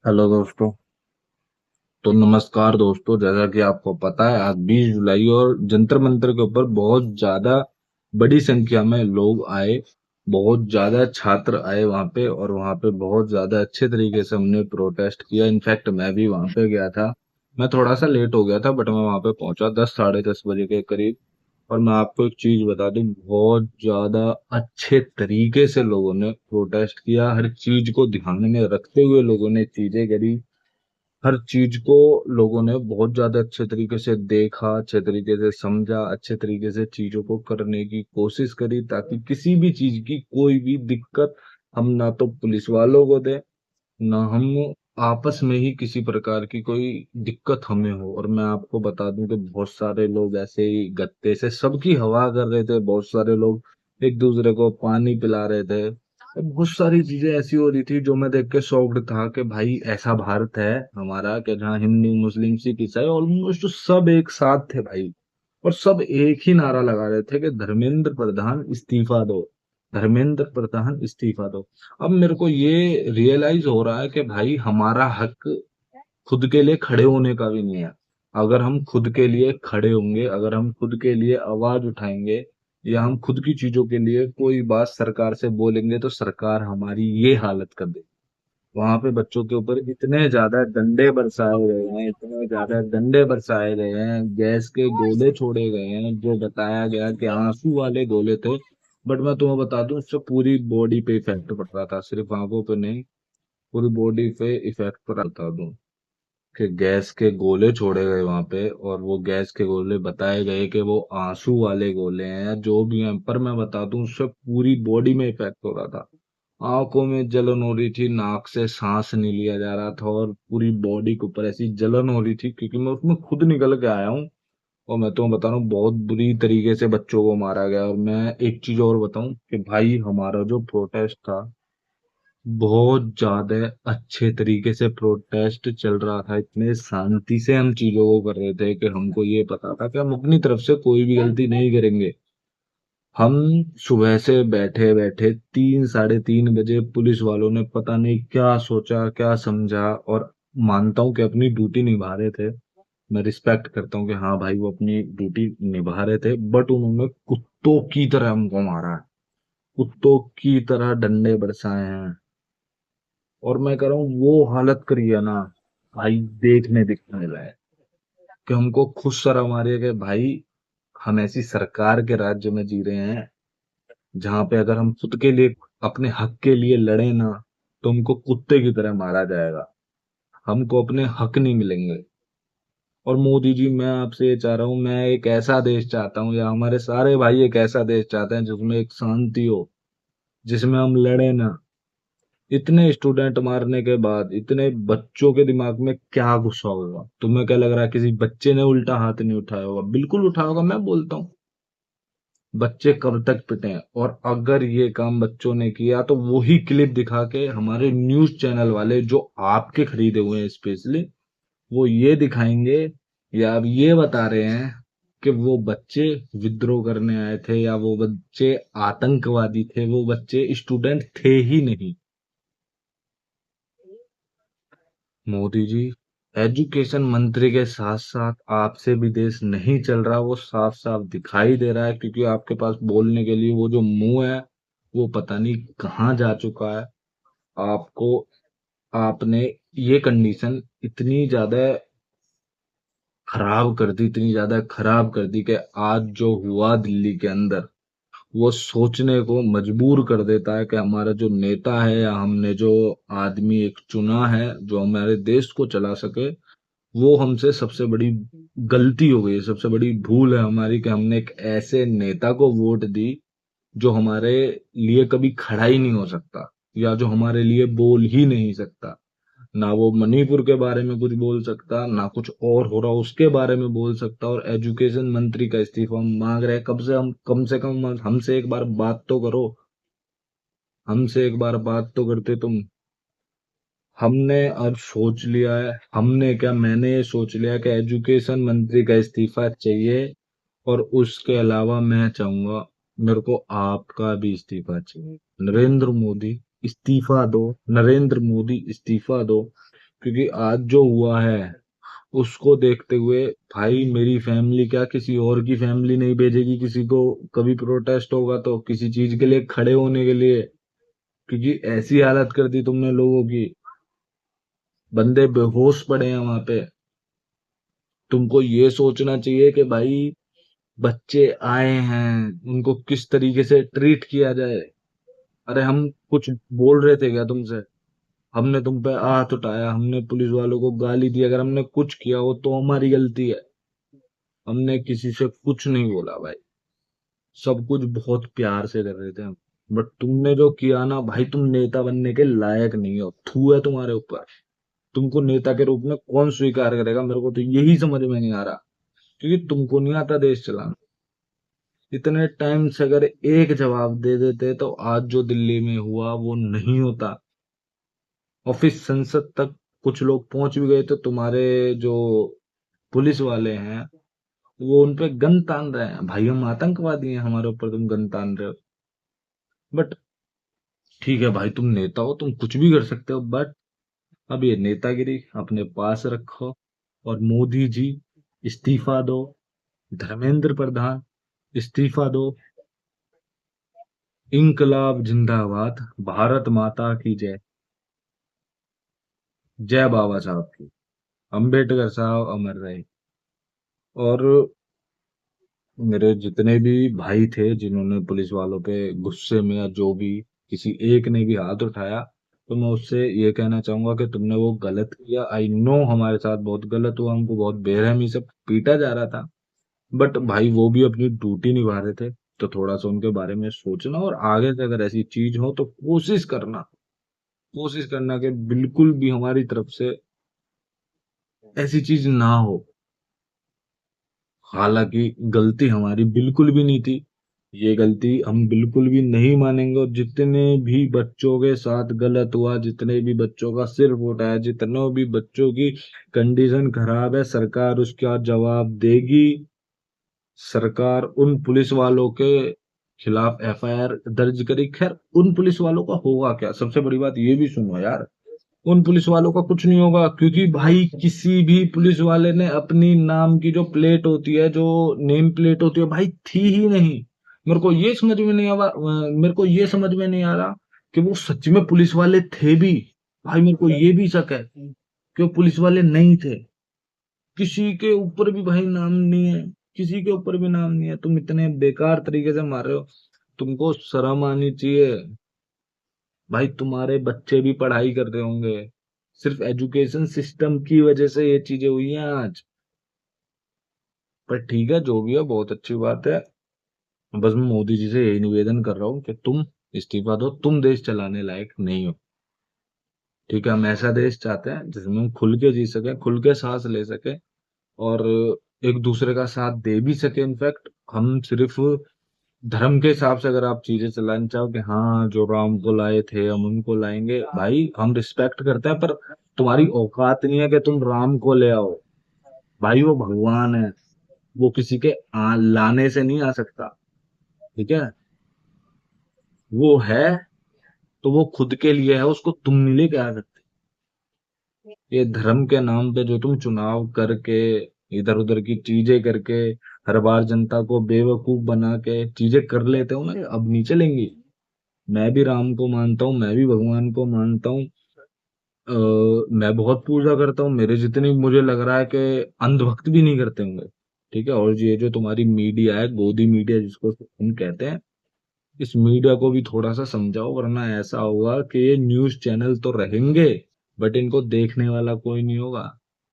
Hello दोस्तों। तो नमस्कार दोस्तों, जैसा कि आपको पता है आज 20 जुलाई और जंतर मंतर के ऊपर बहुत ज्यादा बड़ी संख्या में लोग आए। बहुत ज्यादा छात्र आए वहां पे, और वहां पे बहुत ज्यादा अच्छे तरीके से हमने प्रोटेस्ट किया। इनफैक्ट मैं भी वहां पे गया था। मैं थोड़ा सा लेट हो गया था, बट मैं वहां पे पहुंचा 10 साढ़े 10 बजे के करीब। और मैं आपको एक चीज बता दूं, बहुत ज्यादा अच्छे तरीके से लोगों ने प्रोटेस्ट किया। हर चीज को ध्यान में रखते हुए लोगों ने चीजें करी। हर चीज को लोगों ने बहुत ज्यादा अच्छे तरीके से देखा, अच्छे तरीके से समझा, अच्छे तरीके से चीजों को करने की कोशिश करी, ताकि किसी भी चीज की कोई भी दिक्कत हम ना तो पुलिस वालों को दे, ना हम आपस में ही किसी प्रकार की कोई दिक्कत हमें हो। और मैं आपको बता दूं कि बहुत सारे लोग ऐसे ही गत्ते से सबकी हवा कर रहे थे। बहुत सारे लोग एक दूसरे को पानी पिला रहे थे, और बहुत सारी चीजें ऐसी हो रही थी जो मैं देख के शॉक्ड था कि भाई ऐसा भारत है हमारा, कि जहाँ हिंदू मुस्लिम सिख ईसाई ऑलमोस्ट सब एक साथ थे भाई। और सब एक ही नारा लगा रहे थे कि धर्मेंद्र प्रधान इस्तीफा दो, धर्मेंद्र प्रधान इस्तीफा दो। अब मेरे को ये रियलाइज हो रहा है कि भाई हमारा हक खुद के लिए खड़े होने का भी नहीं है। अगर हम खुद के लिए खड़े होंगे, अगर हम खुद के लिए आवाज उठाएंगे, या हम खुद की चीजों के लिए कोई बात सरकार से बोलेंगे, तो सरकार हमारी ये हालत कर दे। वहां पे बच्चों के ऊपर इतने ज्यादा डंडे बरसाए गए हैं, इतने ज्यादा डंडे बरसाए गए हैं, गैस के गोले छोड़े गए हैं, जो बताया गया कि आंसू वाले गोले थे। बट मैं तुम्हें बता दूं, उससे पूरी बॉडी पे इफेक्ट पड़ रहा था, सिर्फ आंखों पे नहीं, पूरी बॉडी पे इफेक्ट पड़ा। बता दूं कि गैस के गोले छोड़े गए वहां पे, और वो गैस के गोले बताए गए कि वो आंसू वाले गोले हैं, जो भी हैं। पर मैं बता दूं, उससे पूरी बॉडी में इफेक्ट हो रहा था। आंखों में जलन हो रही थी, नाक से सांस नहीं लिया जा रहा था, और पूरी बॉडी के ऊपर ऐसी जलन हो रही थी, क्योंकि मैं उसमें खुद निकल के आया हूँ। और मैं तो बता रहा हूँ, बहुत बुरी तरीके से बच्चों को मारा गया। और मैं एक चीज और बताऊं कि भाई हमारा जो प्रोटेस्ट था, बहुत ज्यादा अच्छे तरीके से प्रोटेस्ट चल रहा था। इतने शांति से हम चीजों को कर रहे थे कि हमको ये पता था कि हम अपनी तरफ से कोई भी गलती नहीं करेंगे। हम सुबह से बैठे बैठे 3 साढ़े 3 बजे पुलिस वालों ने पता नहीं क्या सोचा क्या समझा, और मानता हूँ कि अपनी ड्यूटी निभा रहे थे। मैं रिस्पेक्ट करता हूँ कि हाँ भाई वो अपनी ड्यूटी निभा रहे थे, बट उन्होंने कुत्तों की तरह हमको मारा है, कुत्तों की तरह डंडे बरसाए हैं। और मैं कह रहा हूँ वो हालत करी है ना भाई, देखने दिखने लायक, कि हमको खुद शर्म आ रही है कि भाई हम ऐसी सरकार के राज्य में जी रहे हैं, जहां पे अगर हम खुद के लिए अपने हक के लिए लड़े ना, तो हमको कुत्ते की तरह मारा जाएगा, हमको अपने हक नहीं मिलेंगे। और मोदी जी, मैं आपसे ये चाह रहा हूँ, मैं एक ऐसा देश चाहता हूँ, या हमारे सारे भाई एक ऐसा देश चाहते हैं जिसमें एक शांति हो, जिसमें हम लड़े ना। इतने स्टूडेंट मारने के बाद इतने बच्चों के दिमाग में क्या घुसा होगा? तुम्हें क्या लग रहा है किसी बच्चे ने उल्टा हाथ नहीं उठाया होगा? बिल्कुल उठाया होगा, मैं बोलता हूँ। बच्चे कब तक पिटे? और अगर ये काम बच्चों ने किया, तो वही क्लिप दिखा के हमारे न्यूज चैनल वाले जो आपके खरीदे हुए हैं स्पेशली, वो ये दिखाएंगे, या अब ये बता रहे हैं कि वो बच्चे विद्रोह करने आए थे, या वो बच्चे आतंकवादी थे, वो बच्चे स्टूडेंट थे ही नहीं। मोदी जी, एजुकेशन मंत्री के साथ साथ आपसे भी देश नहीं चल रहा, वो साफ साफ दिखाई दे रहा है, क्योंकि आपके पास बोलने के लिए वो जो मुंह है, वो पता नहीं कहाँ जा चुका है। आपको, आपने ये कंडीशन इतनी ज्यादा खराब कर दी, इतनी ज्यादा खराब कर दी, कि आज जो हुआ दिल्ली के अंदर, वो सोचने को मजबूर कर देता है कि हमारा जो नेता है, या हमने जो आदमी एक चुना है जो हमारे देश को चला सके, वो हमसे सबसे बड़ी गलती हो गई, सबसे बड़ी भूल है हमारी, कि हमने एक ऐसे नेता को वोट दी जो हमारे लिए कभी खड़ा ही नहीं हो सकता, या जो हमारे लिए बोल ही नहीं सकता। ना वो मणिपुर के बारे में कुछ बोल सकता, ना कुछ और हो रहा उसके बारे में बोल सकता। और एजुकेशन मंत्री का इस्तीफा हम मांग रहे हैं कब से? हम कम से कम हमसे एक बार बात तो करो, हमसे एक बार बात तो करते तुम। हमने अब सोच लिया है, हमने क्या, मैंने ये सोच लिया कि एजुकेशन मंत्री का इस्तीफा चाहिए। और उसके अलावा मैं चाहूंगा, मेरे को आपका भी इस्तीफा चाहिए। नरेंद्र मोदी इस्तीफा दो, नरेंद्र मोदी इस्तीफा दो। क्योंकि आज जो हुआ है उसको देखते हुए भाई मेरी फैमिली क्या किसी और की फैमिली नहीं भेजेगी किसी को, कभी प्रोटेस्ट होगा तो किसी चीज के लिए खड़े होने के लिए, क्योंकि ऐसी हालत कर दी तुमने लोगों की, बंदे बेहोश पड़े हैं वहां पे। तुमको ये सोचना चाहिए कि भाई बच्चे आए हैं, उनको किस तरीके से ट्रीट किया जाए। अरे हम कुछ बोल रहे थे क्या तुमसे? हमने तुम पे हाथ उठाया, हमने पुलिस वालों को गाली दी, अगर हमने कुछ किया हो तो हमारी गलती है। हमने किसी से कुछ नहीं बोला भाई, सब कुछ बहुत प्यार से कर रहे थे हम। बट तुमने जो किया ना भाई, तुम नेता बनने के लायक नहीं हो, थू है तुम्हारे ऊपर। तुमको नेता के रूप में कौन स्वीकार करेगा, मेरे को तो यही समझ में नहीं आ रहा। क्योंकि तुमको नहीं आता देश चलाना। इतने टाइम से अगर एक जवाब दे देते तो आज जो दिल्ली में हुआ वो नहीं होता। ऑफिस संसद तक कुछ लोग पहुंच भी गए तो तुम्हारे जो पुलिस वाले हैं वो उन पे गन तान रहे हैं, भाई हम आतंकवादी हैं हमारे ऊपर तुम गन तान रहे हो। बट ठीक है भाई, तुम नेता हो, तुम कुछ भी कर सकते हो, बट अब ये नेतागिरी अपने पास रखो। और मोदी जी इस्तीफा दो, धर्मेंद्र प्रधान इस्तीफा दो, इंकलाब जिंदाबाद, भारत माता की जय, जय बाबा साहब की, अंबेडकर साहब अमर रहे। और मेरे जितने भी भाई थे जिन्होंने पुलिस वालों पे गुस्से में या जो भी, किसी एक ने भी हाथ उठाया, तो मैं उससे ये कहना चाहूंगा कि तुमने वो गलत किया। आई नो हमारे साथ बहुत गलत हुआ, हमको बहुत बेरहमी से पीटा जा रहा था, बट भाई वो भी अपनी ड्यूटी निभा रहे थे। तो थोड़ा सा उनके बारे में सोचना, और आगे से अगर ऐसी चीज हो तो कोशिश करना कि बिल्कुल भी हमारी तरफ से ऐसी चीज ना हो। हालांकि गलती हमारी बिल्कुल भी नहीं थी, ये गलती हम बिल्कुल भी नहीं मानेंगे। और जितने भी बच्चों के साथ गलत हुआ, जितने भी बच्चों का सिर फूटा है, जितनों भी बच्चों की कंडीशन खराब है, सरकार उसका जवाब देगी। सरकार उन पुलिस वालों के खिलाफ एफआईआर दर्ज करी। खैर उन पुलिस वालों का होगा क्या, सबसे बड़ी बात ये भी सुनो यार, उन पुलिस वालों का कुछ नहीं होगा, क्योंकि भाई किसी भी पुलिस वाले ने अपनी नाम की जो प्लेट होती है, जो नेम प्लेट होती है भाई, थी ही नहीं। मेरे को ये समझ में नहीं आ रहा कि वो सच में पुलिस वाले थे भी। भाई मेरे को ये भी शक है कि वो पुलिस वाले नहीं थे। किसी के ऊपर भी भाई नाम नहीं है, किसी के ऊपर भी नाम नहीं है। तुम इतने बेकार तरीके से मार रहे हो, तुमको शर्म आनी चाहिए। भाई तुम्हारे बच्चे भी पढ़ाई कर रहे होंगे, सिर्फ एजुकेशन सिस्टम की वजह से ये चीजें हुई हैं आज। पर ठीक है, जो भी है बहुत अच्छी बात है। बस मैं मोदी जी से यही निवेदन कर रहा हूँ कि तुम इस्तीफा दो, तुम देश चलाने लायक नहीं हो। ठीक है, हम ऐसा देश चाहते हैं जिसमें हम खुल के जी सके, खुल के सांस ले सके, और एक दूसरे का साथ दे भी सके। इनफैक्ट हम सिर्फ धर्म के हिसाब से अगर आप चीजें चलाना चाहो कि हाँ जो राम को लाए थे हम उनको लाएंगे, भाई हम रिस्पेक्ट करते हैं, पर तुम्हारी औकात नहीं है कि तुम राम को ले आओ। भाई वो भगवान है, वो किसी के लाने से नहीं आ सकता। ठीक है, वो है तो वो खुद के लिए है, उसको तुम नहीं लेके आ सकते। ये धर्म के नाम पे जो तुम चुनाव करके, इधर उधर की चीजें करके, हर बार जनता को बेवकूफ बना के चीजें कर लेते हो ना, ये अब नहीं चलेंगी। मैं भी राम को मानता हूँ, मैं भी भगवान को मानता हूँ। मैं बहुत पूजा करता हूँ, मेरे जितनी मुझे लग रहा है कि अंधभक्त भी नहीं करते होंगे। ठीक है, और ये जो तुम्हारी मीडिया है, गोदी मीडिया जिसको हम कहते हैं, इस मीडिया को भी थोड़ा सा समझाओ, वरना ऐसा होगा कि ये न्यूज चैनल तो रहेंगे बट इनको देखने वाला कोई नहीं होगा।